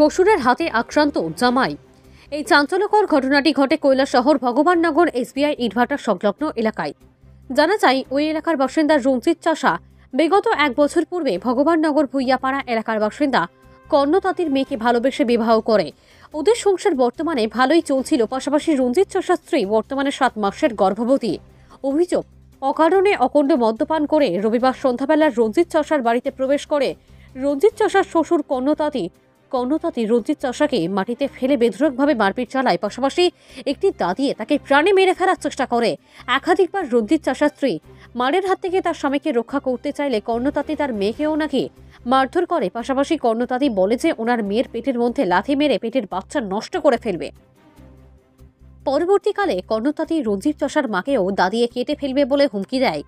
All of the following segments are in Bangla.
শ্বশুরের হাতে আক্রান্ত জামাই। এই চাঞ্চল্যকর ঘটনাটি ঘটে কৈলাসহর ভগবাননগর এসবিআই ইটভাটা সংলগ্ন এলাকায়। জানা যায়, ওই এলাকার বাসিন্দা রঞ্জিত চাষা বিগত 1 বছর পূর্বে ভগবাননগর ভুইয়াপাড়া এলাকার বাসিন্দা কর্ণতাঁতির মেয়েকে ভালোবেসে বিবাহ করে। ওদের সংসার বর্তমানে ভালোই চলছিল। পাশাপাশি রঞ্জিত চাষার স্ত্রী বর্তমানে 7 মাসের গর্ভবতী। অভিযোগ, অকারণে অখণ্ড মদ্যপান করে রবিবার সন্ধ্যাবেলা রঞ্জিত চাষার বাড়িতে প্রবেশ করে রঞ্জিত চাষার শ্বশুর কর্ণতাঁতি রঞ্জিত চাষাকে মাটিতে ফেলে বেধড়কভাবে মারপিট চালায়। পাশাপাশি একটি দা দিয়ে তাকে প্রাণে মেরে ফেলার চেষ্টা করে। একাধিকবার রঞ্জিত চাষার স্ত্রী মারের হাত থেকে তার স্বামীকে রক্ষা করতে চাইলে কর্ণতাঁতি তার মেয়েকেও নাকি মারধর করে। পাশাপাশি কর্ণতাঁতি বলে যে ওনার মেয়ের পেটের মধ্যে লাথি মেরে পেটের বাচ্চা নষ্ট করে ফেলবে। পরবর্তীকালে কর্ণতাঁতি রঞ্জিত চাষার মাকেও দা দিয়ে কেটে ফেলবে বলে হুমকি দেয়।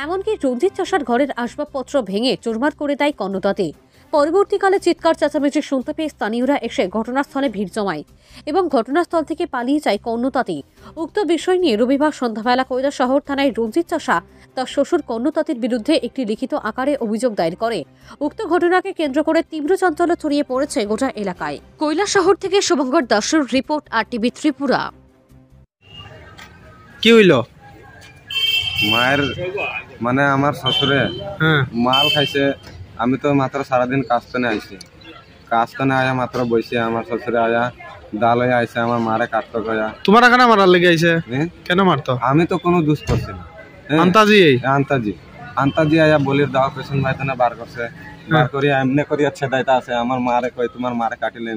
এমনকি রঞ্জিত চাষার ঘরের আসবাবপত্র ভেঙে চুরমার করে দেয় কর্ণতাঁতি। পরবর্তীকালে চিৎকার চেঁচামেচি শুনতে পেয়ে স্থানীয়রা এসে ঘটনাস্থলে ভিড় জমায় এবং ঘটনাস্থল থেকে পালিয়ে যায় কর্ণতাঁতি। উক্ত বিষয় নিয়ে রবিবার সন্ধ্যাবেলা কৈলাসহর থানায় রঞ্জিত চাষা তার শ্বশুর কর্ণতাঁতির বিরুদ্ধে একটি লিখিত আকারে অভিযোগ দায়ের করে। উক্ত ঘটনাকে কেন্দ্র করে তীব্র চাঞ্চল্য ছড়িয়ে পড়েছে গোটা এলাকায়। কৈলাসহর থেকে শুভঙ্কর দাসের রিপোর্ট, RTV ত্রিপুরা। কি হইল? মায়ের মানে আমার শ্বশুরে মাল খাইছে। আমি তো মাত্র সারাদিন কাজতনে আইছি, কাজতনে আয়া মাত্র বইছে। আমার শ্বশুরে আয়া ডাল হয়ে আইছে, আমার মারে কাটতো গয়া। তোমার কেন মারার লেগে আইছে? কেন মারতো? আমি তো কোনো দোষ করছি না। আন্তাজি আয়া বলির দাও পেছন ভাইতনে বার করছে, বার করি এমনি করি ছেদাইতা আছে। আমার মারে কই তোমার মারে কাটিলে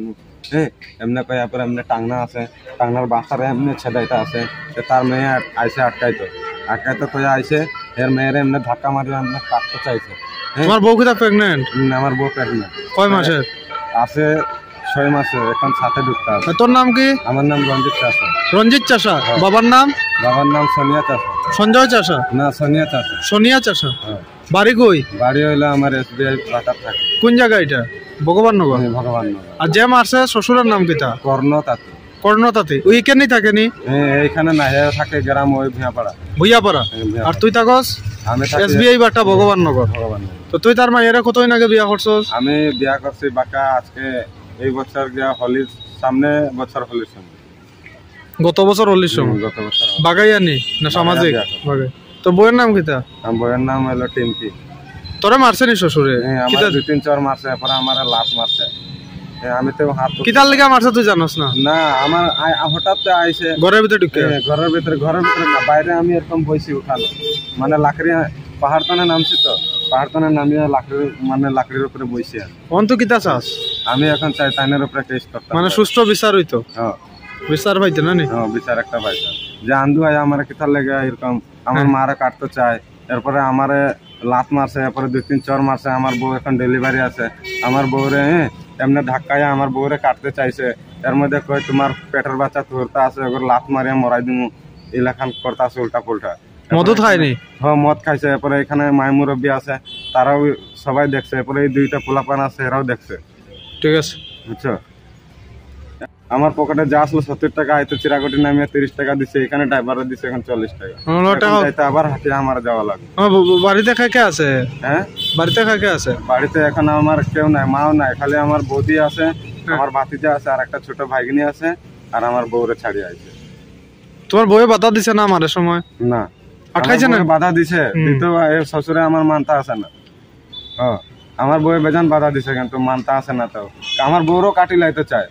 এমনি কই, পরে এমনি টাংনা আছে, টাংনার বাসারে এমনি ছেদাইতা আছে। তার মেয়ে আইসে আটকাইতো কয়া আইসে, এর মেয়ের এমনি ধাক্কা মারি এমনি কাটতে চাইছে। তোমার বউ কিটা প্রেগনেন্ট? আমার বউ প্রেগনেন্ট। কয় মাসের? আছে 6 মাসের, এখন সাথে ঢুকতে আছে। তোর নাম কি? আমার নাম রঞ্জিত চাষা। রঞ্জিত চাষা। বাবার নাম? বাবার নাম সোনিয়া চাষা। সঞ্জয় চাষা না, সোনিয়া চাষা। সোনিয়া চাষা। বাড়ি কই? বাড়ি হইলো আমার SBI বাটার থাকে। কোন জায়গা এটা? ভগবাননগর। ভগবাননগর। আর যে মারছে শ্বশুরের নাম কিটা? কর্ণতাঁতি। কর্ণতাঁতি। ওইখানে থাকেনি? এইখানে না, থাকে গ্রাম ওই ভুইয়াপাড়া। আর তুই থাকস? আমি SBI বাটা ভগবাননগর। তো তুই তার মায়ের কতদিন আগে বিয়া করছস? আমি বিয়া করছি বাকা আজকে এই বছর গিয়া হোলির সামনে বছর হোলির সামনে। গত বছর হোলির সময়? গত বছর। বাগাইয়ানি না সামাজিক? বাগাই। তো বইয়ের নাম কিটা? বইয়ের নাম হলো টিম্পি। তোরা মারছে নি শ্বশুরে? আমার 2-3 চর মারছে, পরে আমার লাত মারছে। আমি তো হাত কিতার লেগে মারছে তুই জানোস না? না, আমার হঠাৎ আইসে ঘরের ভিতরে ঢুকে। ঘরের ভিতরে না, বাইরে আমি এরকম বইছি উঠানো, মানে লাকড়ি পাহাড় টানে নামছি তো, পাহাড় টানে নামিয়ে লাকড়ির উপরে বইছি। অন্ত কিতা চাস? আমি এখন চাই তাইনের উপরে টেস্ট করতাম, মানে সুষ্ঠু বিচার হইতো। বিচার পাইতে না? বিচার একটা পাইতাম যে আন্দু আয় আমার কিতার লেগে এরকম আমার মারে কাটতে চায়। এরপরে আমারে লাত মারছে, এরপরে 2-3 চর মারছে। আমার বউ এখন ডেলিভারি আছে, আমার বউরে এমনি ধাক্কায় আমার বউরে কাটতে চাইছে। এর মধ্যে কই তোমার পেটের বাচ্চা ধরতে আছে, ওগুলো লাত মারিয়া মরাই দিমু, এলাকান করতে আছে উল্টা পুল্টা। মদ খায়নি? হ্যাঁ, মদ খাইছে। এরপরে এখানে মাই মুরব্বী আছে, তারাও সবাই দেখছে। এরপরে এই 2টা পোলাপান আছে, এরাও দেখছে। ঠিক আছে, বুঝছো? আমার পকেটে যা আসলো 70 টাকা, হয়তো চিরাগটি নামিয়ে 30 টাকা দিচ্ছে, এখানে ড্রাইভারে দিচ্ছে এখন 40 টাকা। আবার হাঁটিয়ে আমার যাওয়া লাগে। বাড়িতে কাকে আছে? বাড়িতে কাকে আছে? বাড়িতে এখন আমার কেউ নাই, মাও নাই, খালি আমার বৌদি আছে, আমার ভাতিজা আছে, আর একটা ছোট ভাইগিনী আছে, আর আমার বউরে ছাড়িয়ে আছে। তোমার বউয়ে বাধা দিছে না আমার সময়? না, আটকাইছে না? বাধা দিছে, কিন্তু শ্বশুরে আমার মানতা আছে না। আমার বউয়ে বেজান বাধা দিছে, কিন্তু মানতা আছে না। তো আমার বউরও কাটি লাইতে চায়।